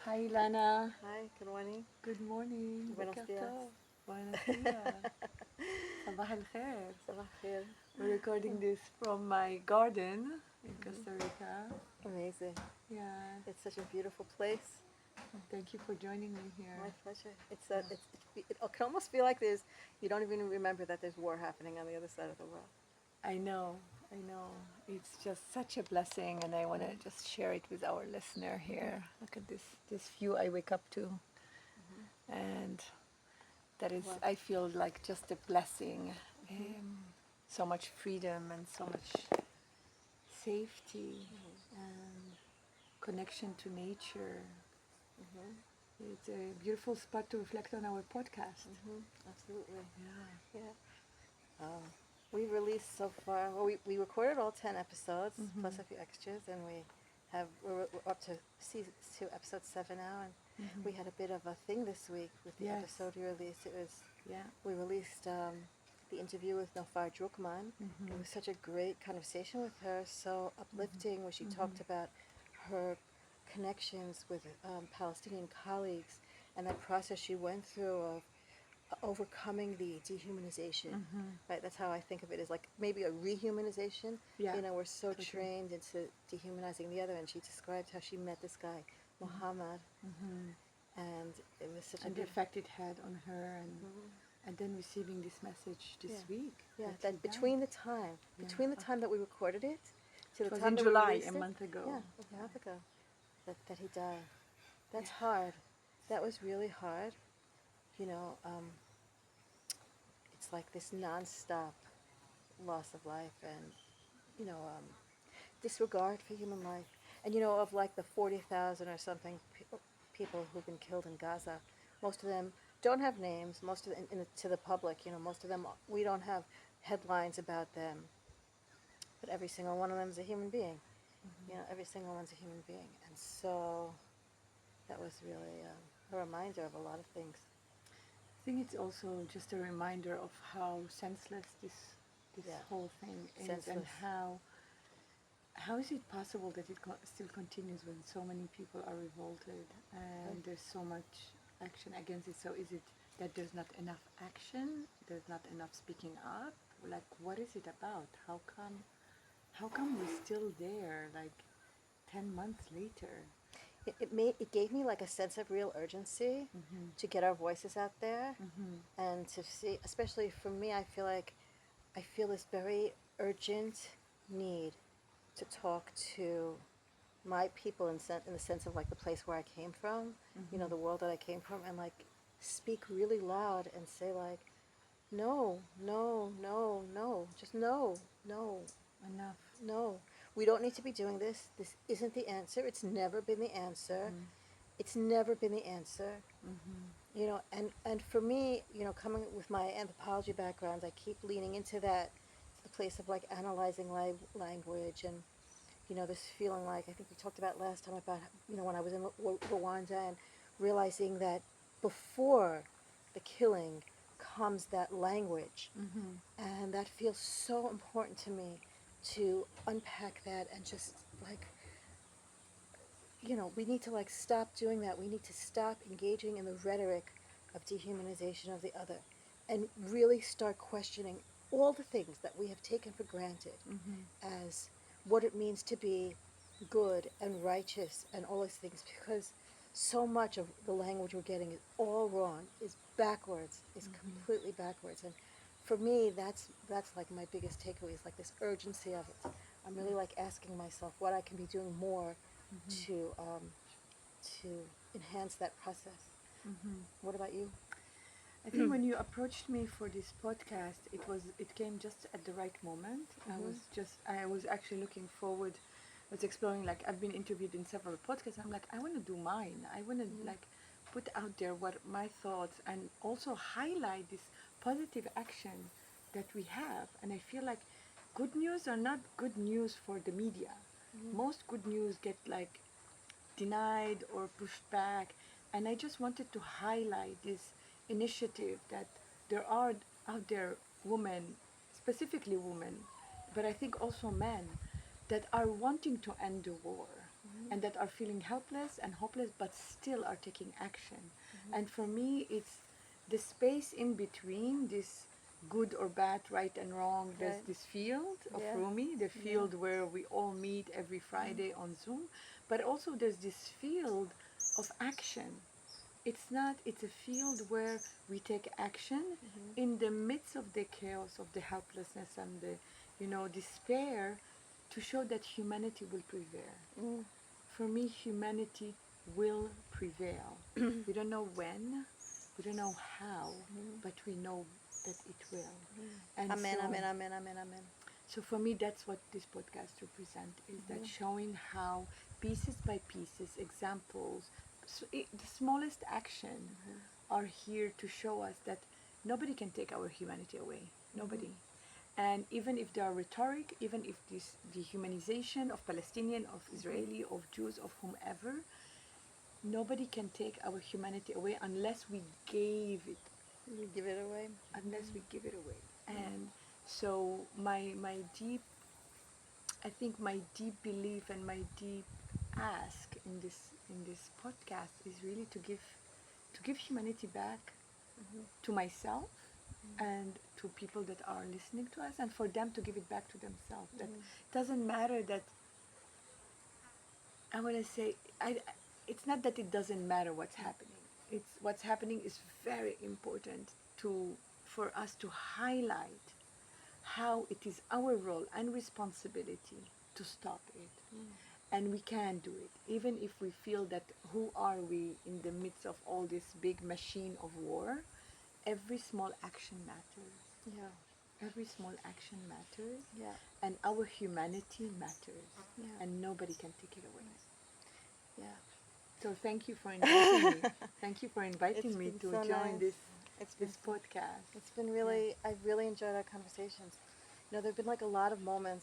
Hi, Lana. Hi, good morning. Good morning. Buenos Boker días. tov. Buenos dias. Sabah al khair. Sabah khair. We're recording this from my garden in Costa Mhm. Rica. Amazing. Yeah. It's such a beautiful place. Thank you for joining me here. My pleasure. Yeah. It can almost feel like you don't even remember that there's war happening on the other side of the world. I know. I know. It's just such a blessing, and I want to just share it with our listener here. Look at this view I wake up to, and that is, Wow. I feel like just a blessing. Mhm. So much freedom and so much safety and connection to nature. Mhm. It's a beautiful spot to reflect on our podcast. Mhm. Absolutely. Yeah. Yeah. We released so far. Well, we recorded all 10 episodes plus a few extras, and we're up to episode 7 now, and we had a bit of a thing this week with the Yes. episode we released. Yeah. We released the interview with Nofar Drukman. It was such a great conversation with her, so uplifting, where she talked about her connections with Palestinian colleagues and that process she went through of overcoming the dehumanization. Right, that's how I think of it, as like maybe a rehumanization. Yeah. We're so Totally. trained into dehumanizing the other, and she described how she met this guy, Muhammad, and it was such And a the good. effect it had on her, and then receiving this message this Yeah. week. Yeah, That he that died. between the time that we recorded it to the It was time in that we July, released a it, month ago. yeah, a month ago, that he died. That's Yeah. hard. That was really hard. You know, it's like this nonstop loss of life, and you know, disregard for human life. And of like the 40,000 or something people who've been killed in Gaza, most of them don't have names. Most of them, to the public, most of them, we don't have headlines about them. But every single one of them is a human being. Every single one's a human being. And so that was really a reminder of a lot of things. I think it's also just a reminder of how senseless this Yeah. whole thing is, and Senseless. how is it possible that it still continues when so many people are revolted and there's so much action against it? So is it that there's not enough action? There's not enough speaking up? Like, what is it about? How come we're still there, like 10 months later? It gave me like a sense of real urgency to get our voices out there, and to see, especially for me, I feel this very urgent need to talk to my people in the sense of like the place where I came from, the world that I came from, and like speak really loud and say like, no, no, no, no, just no, no, Enough. no. We don't need to be doing this. This isn't the answer. It's never been the answer. It's never been the answer. And for me, coming with my anthropology background, I keep leaning into the place of like analyzing language, and this feeling like, I think we talked about last time about, when I was in Rwanda, and realizing that before the killing comes that language. And that feels so important to me, to unpack that, and just like, we need to like stop doing that. We need to stop engaging in the rhetoric of dehumanization of the other, and really start questioning all the things that we have taken for granted as what it means to be good and righteous and all those things, because so much of the language we're getting is all wrong, is backwards, is completely backwards. And for me, that's like my biggest takeaway, is like this urgency of it. I'm really like asking myself what I can be doing more to to enhance that process. What about you? I think when you approached me for this podcast, it came just at the right moment. I was actually looking forward. I was exploring, like, I've been interviewed in several podcasts. I'm like, I want to do mine. I want to like put out there what my thoughts, and also highlight this positive action that we have. And I feel like good news are not good news for the media. Most good news get like denied or pushed back. And I just wanted to highlight this initiative that there are out there women, specifically women, but I think also men, that are wanting to end the war. and that are feeling helpless and hopeless but still are taking action. And for me, it's the space in between this good or bad, right and wrong. There's Right. this field of Yeah. Rumi, the field where we all meet every Friday on Zoom, but also there's this field of action. It's not, it's a field where we take action in the midst of the chaos, of the helplessness and the, despair, to show that humanity will prevail. Mm. For me, humanity will prevail. We don't know when, we don't know how, but we know that it will. And Amen, so, amen, amen, amen, amen. so for me, that's what this podcast represents, is that showing how pieces by pieces, examples, the smallest action are here to show us that nobody can take our humanity away. Nobody. And even if they are rhetoric, even if this dehumanization of Palestinian, of Israeli, of Jews, of whomever, nobody can take our humanity away unless we gave it, You give it away. unless we give it away. And so my deep, I think my deep belief and my deep ask in this podcast is really to give humanity back to myself and to people that are listening to us, and for them to give it back to themselves. That doesn't matter that, I want to say, it's not that it doesn't matter what's happening. It's what's happening is very important for us to highlight how it is our role and responsibility to stop it. And we can do it, even if we feel that who are we in the midst of all this big machine of war. Every small action matters. Yeah. Every small action matters, Yeah. and our humanity matters, Yeah. and nobody can take it away. Yeah. So thank you for inviting me. Thank you for inviting It's me been to so join nice. It's been this podcast. It's been really, I've really enjoyed our conversations. There've been like a lot of moments